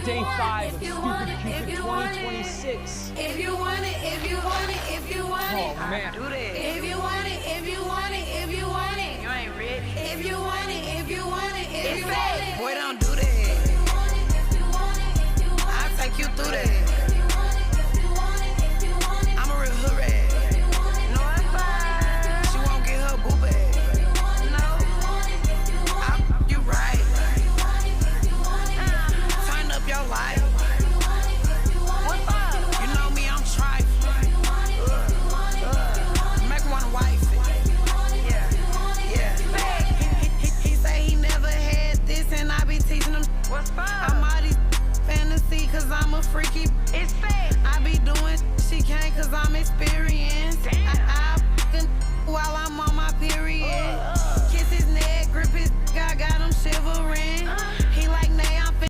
day 5 of Stupid Cupid 2026. If you want it, if you want it, if you want it. Oh man. Do that. If you want it, if you want it, if you want it. You ain't ready. If you want it, if you want it, if you want it. Boy, don't do that. I'll take you through that. I'm a real hood rat. No, I'm fine. She won't get her boo bag. No. You right. Turn up your life. What's up? You know me, I'm trifling. Make her wanna wife it. Yeah. He say he never had this, and I be teaching him. What's up? I'm all these fantasy, cause I'm a freaky. It's fake. I be doing she can't, cause I'm experienced.